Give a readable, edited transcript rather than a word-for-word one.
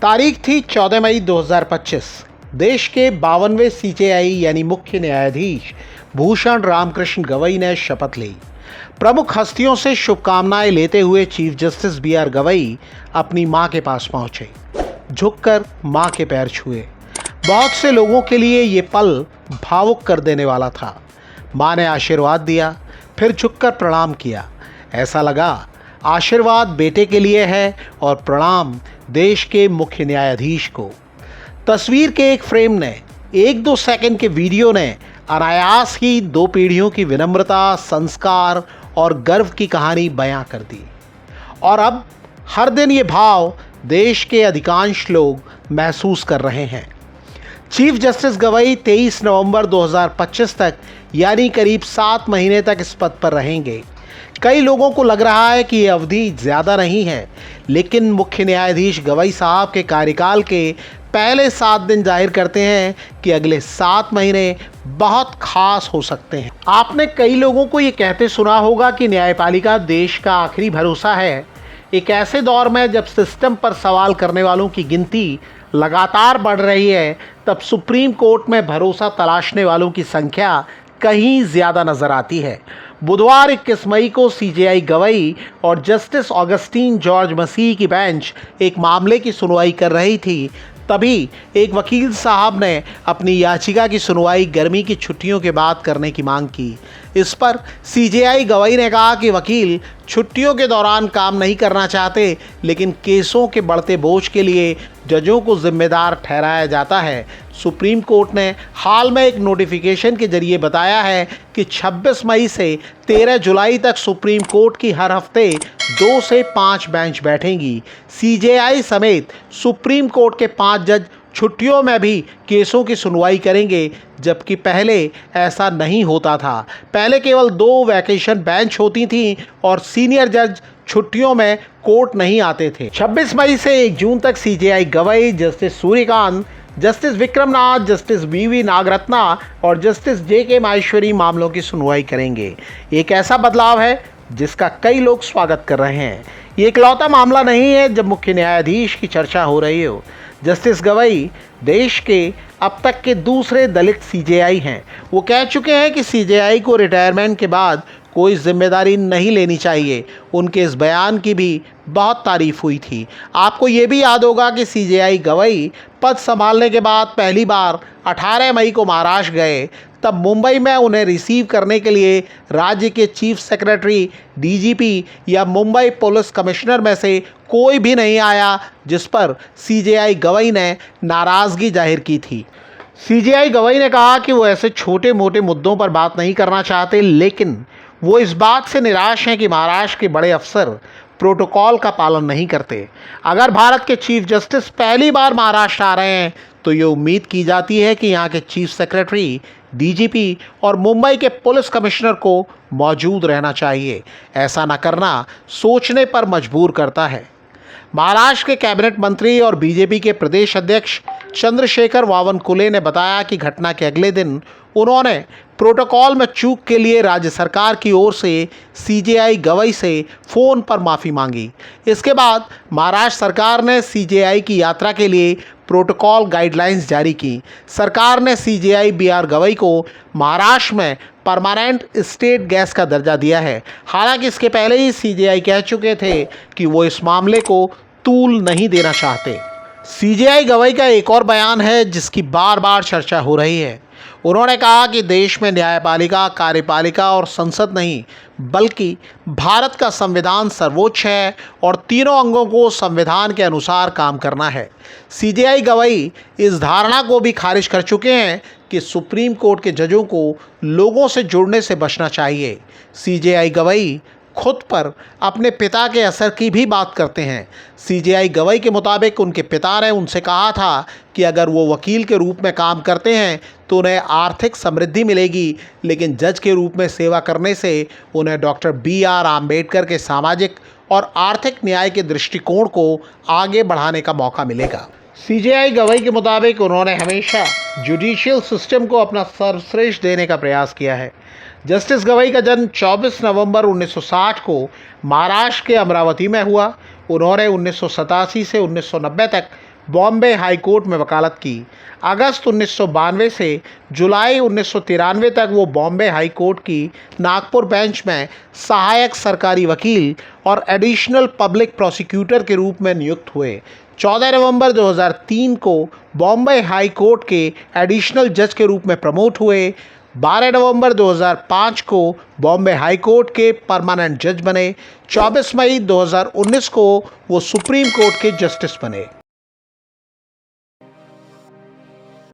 तारीख थी 14 मई 2025। देश के 52वें सीजेआई यानी मुख्य न्यायाधीश भूषण रामकृष्ण गवई ने शपथ ली। प्रमुख हस्तियों से शुभकामनाएं लेते हुए चीफ जस्टिस बी.आर. गवई अपनी मां के पास पहुंचे, झुककर मां के पैर छुए। बहुत से लोगों के लिए ये पल भावुक कर देने वाला था। मां ने आशीर्वाद दिया, फिर झुककर प्रणाम किया। ऐसा लगा आशीर्वाद बेटे के लिए है और प्रणाम देश के मुख्य न्यायाधीश को। तस्वीर के एक फ्रेम ने, 1-2 सेकंड के वीडियो ने अनायास ही 2 पीढ़ियों की विनम्रता, संस्कार और गर्व की कहानी बयां कर दी। और अब हर दिन ये भाव देश के अधिकांश लोग महसूस कर रहे हैं। चीफ जस्टिस गवई 23 नवंबर 2025 तक यानी करीब 7 महीने तक इस पद पर रहेंगे। कई लोगों को लग रहा है कि ये अवधि ज़्यादा नहीं है, लेकिन मुख्य न्यायाधीश गवई साहब के कार्यकाल के पहले 7 दिन जाहिर करते हैं कि अगले 7 महीने बहुत खास हो सकते हैं। आपने कई लोगों को ये कहते सुना होगा कि न्यायपालिका देश का आखिरी भरोसा है। एक ऐसे दौर में जब सिस्टम पर सवाल करने वालों की गिनती लगातार बढ़ रही है, तब सुप्रीम कोर्ट में भरोसा तलाशने वालों की संख्या कहीं ज़्यादा नज़र आती है। बुधवार 21 मई को सीजेआई गवई और जस्टिस ऑगस्टीन जॉर्ज मसीह की बेंच एक मामले की सुनवाई कर रही थी। तभी एक वकील साहब ने अपनी याचिका की सुनवाई गर्मी की छुट्टियों के बाद करने की मांग की। इस पर सीजेआई गवई ने कहा कि वकील छुट्टियों के दौरान काम नहीं करना चाहते, लेकिन केसों के बढ़ते बोझ के लिए जजों को जिम्मेदार ठहराया जाता है। सुप्रीम कोर्ट ने हाल में एक नोटिफिकेशन के जरिए बताया है कि 26 मई से 13 जुलाई तक सुप्रीम कोर्ट की हर हफ्ते 2 से 5 बेंच बैठेंगी। सीजेआई समेत सुप्रीम कोर्ट के 5 जज छुट्टियों में भी केसों की सुनवाई करेंगे, जबकि पहले ऐसा नहीं होता था। पहले केवल 2 वैकेशन बेंच होती थीं और सीनियर जज छुट्टियों में कोर्ट नहीं आते थे। 26 मई से 1 जून तक CJI Gavai, justice Suryakant, justice Vikram Nath, justice BV. Nagarathna और जस्टिस जे.के. माहेश्वरी मामलों की सुनवाई करेंगे। एक ऐसा बदलाव है जिसका कई लोग स्वागत कर रहे हैं। ये इकलौता मामला नहीं है जब मुख्य न्यायाधीश की चर्चा हो रही हो। जस्टिस गवई देश के अब तक के दूसरे दलित सीजेआई हैं। वो कह चुके हैं कि सीजेआई को रिटायरमेंट के बाद कोई जिम्मेदारी नहीं लेनी चाहिए। उनके इस बयान की भी बहुत तारीफ हुई थी। आपको ये भी याद होगा कि सीजेआई गवई पद संभालने के बाद पहली बार 18 मई को महाराष्ट्र गए। तब मुंबई में उन्हें रिसीव करने के लिए राज्य के चीफ सेक्रेटरी, डीजीपी या मुंबई पुलिस कमिश्नर में से कोई भी नहीं आया, जिस पर सीजेआई गवई ने नाराज़गी जाहिर की थी। सीजेआई गवई ने कहा कि वो ऐसे छोटे मोटे मुद्दों पर बात नहीं करना चाहते, लेकिन वो इस बात से निराश हैं कि महाराष्ट्र के बड़े अफसर प्रोटोकॉल का पालन नहीं करते। अगर भारत के चीफ जस्टिस पहली बार महाराष्ट्र आ रहे हैं तो ये उम्मीद की जाती है कि यहाँ के चीफ सेक्रेटरी, डीजीपी और मुंबई के पुलिस कमिश्नर को मौजूद रहना चाहिए। ऐसा न करना सोचने पर मजबूर करता है। महाराष्ट्र के कैबिनेट मंत्री और बीजेपी के प्रदेश अध्यक्ष चंद्रशेखर बावनकुले ने बताया कि घटना के अगले दिन उन्होंने प्रोटोकॉल में चूक के लिए राज्य सरकार की ओर से सीजेआई गवई से फ़ोन पर माफ़ी मांगी। इसके बाद महाराष्ट्र सरकार ने सीजेआई की यात्रा के लिए प्रोटोकॉल गाइडलाइंस जारी की। सरकार ने सीजेआई बी.आर. गवई को महाराष्ट्र में परमानेंट स्टेट गेस्ट का दर्जा दिया है। हालांकि इसके पहले ही सीजेआई कह चुके थे कि वो इस मामले को तूल नहीं देना चाहते। सीजेआई गवई का एक और बयान है जिसकी बार बार चर्चा हो रही है। उन्होंने कहा कि देश में न्यायपालिका, कार्यपालिका और संसद नहीं, बल्कि भारत का संविधान सर्वोच्च है और तीनों अंगों को संविधान के अनुसार काम करना है। सीजेआई गवई इस धारणा को भी खारिज कर चुके हैं कि सुप्रीम कोर्ट के जजों को लोगों से जुड़ने से बचना चाहिए। सीजेआई गवई खुद पर अपने पिता के असर की भी बात करते हैं। सीजेआई गवई के मुताबिक उनके पिता ने उनसे कहा था कि अगर वो वकील के रूप में काम करते हैं तो उन्हें आर्थिक समृद्धि मिलेगी, लेकिन जज के रूप में सेवा करने से उन्हें डॉक्टर बी.आर. आम्बेडकर के सामाजिक और आर्थिक न्याय के दृष्टिकोण को आगे बढ़ाने का मौका मिलेगा। सीजेआई गवई के मुताबिक उन्होंने हमेशा जुडिशियल सिस्टम को अपना सर्वश्रेष्ठ देने का प्रयास किया है। जस्टिस गवई का जन्म 24 नवंबर 1960 को महाराष्ट्र के अमरावती में हुआ। उन्होंने 1987 से 1990 तक बॉम्बे हाई कोर्ट में वकालत की। अगस्त 1992 से जुलाई 1993 तक वो बॉम्बे हाई कोर्ट की नागपुर बेंच में सहायक सरकारी वकील और एडिशनल पब्लिक प्रोसिक्यूटर के रूप में नियुक्त हुए। 14 नवंबर 2003 को बॉम्बे हाई कोर्ट के एडिशनल जज के रूप में प्रमोट हुए। 12 नवंबर 2005 को बॉम्बे हाई कोर्ट के परमानेंट जज बने। 24 मई 2019 को वो सुप्रीम कोर्ट के जस्टिस बने।